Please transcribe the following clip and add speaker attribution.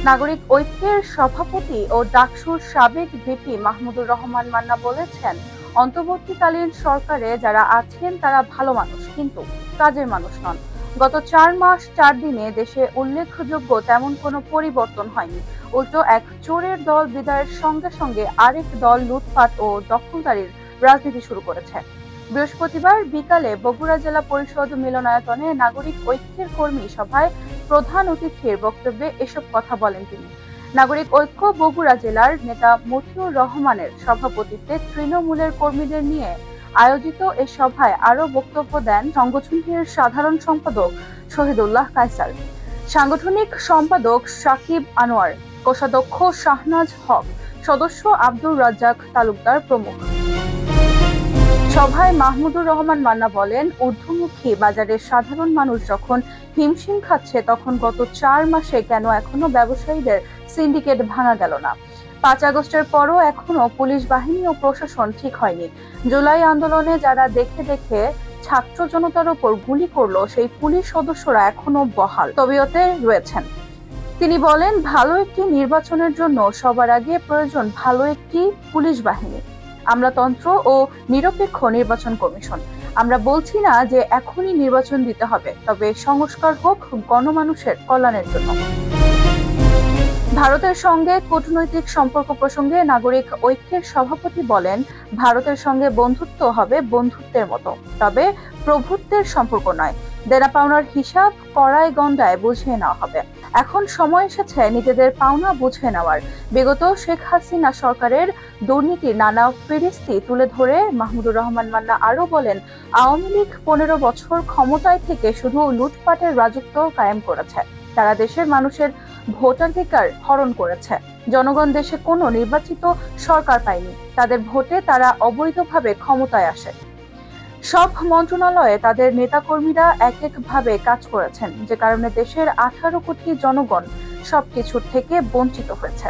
Speaker 1: নাগরিক ঐক্যের সভাপতি ও ডাকসুর সাবেক ভিপি মাহমুদুর রহমান মান্না বলেছেন, অন্তর্বর্তীকালীন সরকারে যারা আছেন তারা ভালো মানুষ, কিন্তু কাজের মানুষ নন। গত 4 মাস 4 দিনে দেশে উল্লেখযোগ্য তেমন কোনো পরিবর্তন হয়নি। উল্টো এক চোরের দল বিদায়ের সঙ্গে সঙ্গে আরেক দল লুটপাট ও দখলদারির রাজনীতি শুরু করেছে। বৃহস্পতিবার বিকালে বগুড়া জেলা পরিষদ মিলনায়তনে নাগরিক ঐক্যের কর্মী সভায় প্রধান অতিথির বক্তব্যে এসব কথা বলেন তিনি। নাগরিক ঐক্য বগুড়া জেলার নেতা মতিউর রহমানের সভাপতিত্বে তৃণমূলের কর্মীদের নিয়ে আয়োজিত এ সভায় আরো বক্তব্য দেন সংগঠনটির সাধারণ সম্পাদক শহীদুল্লাহ কায়সার, সাংগঠনিক সম্পাদক সাকিব আনোয়ার, কোষাধ্যক্ষ শাহনাজ হক, সদস্য আব্দুর রাজ্জাক তালুকদার প্রমুখ। সভায় মাহমুদুর রহমান মান্না বলেন, ঊর্ধ্বমুখী বাজারের সাধারণ মানুষ যখন হিমশিম খাচ্ছে, তখন গত 4 মাসে কেন এখনো ব্যবসায়ীদের সিন্ডিকেট ভাঙা গেল না? 5 আগস্টের পরও এখনো পুলিশ বাহিনী ও প্রশাসন ঠিক হয়নি। জুলাই আন্দোলনে যারা দেখে দেখে ছাত্র জনতার উপর গুলি করলো, সেই পুলিশ সদস্যরা এখনো বহাল তবিয়তে রয়েছেন। তিনি বলেন, ভালো একটি নির্বাচনের জন্য সবার আগে প্রয়োজন ভালো একটি পুলিশ বাহিনী, আমলাতন্ত্র ও নিরপেক্ষ নির্বাচন কমিশন। আমরা বলছি না যে এখনই নির্বাচন দিতে হবে, তবে সংস্কার হোক গণমানুষের কল্যাণের জন্য। ভারতের সঙ্গে কূটনৈতিক সম্পর্ক প্রসঙ্গে নাগরিক ঐক্যের সভাপতি বলেন, ভারতের সঙ্গে বন্ধুত্ব হবে বন্ধুত্বের মতো, তবে প্রভুত্বের সম্পর্ক নয়। দেনা পাওনার হিসাব কড়ায় গণ্ডায় বুঝিয়ে নেওয়া হবে। এখন সময় এসেছে নিজেদের পাওনা বুঝে নেওয়ার। বিগত শেখ হাসিনা সরকারের দুর্নীতির নানা ফিরিস্তি তুলে ধরে মাহমুদুর রহমান মান্না আরো বলেন, আওয়ামী লীগ 15 বছর ক্ষমতায় থেকে শুধু লুটপাটের রাজত্ব কায়েম করেছে। তারা দেশের মানুষের ভোটাধিকার হরণ করেছে। জনগণ দেশে কোনো নির্বাচিত সরকার পায়নি, তাদের ভোটে তারা অবৈধভাবে ক্ষমতায় আসে। সব মন্ত্রণালয়ে তাদের নেতাকর্মীরা এক একভাবে কাজ করেছেন, যে কারণে দেশের 18 কোটি জনগণ সবকিছুর থেকে বঞ্চিত হয়েছে।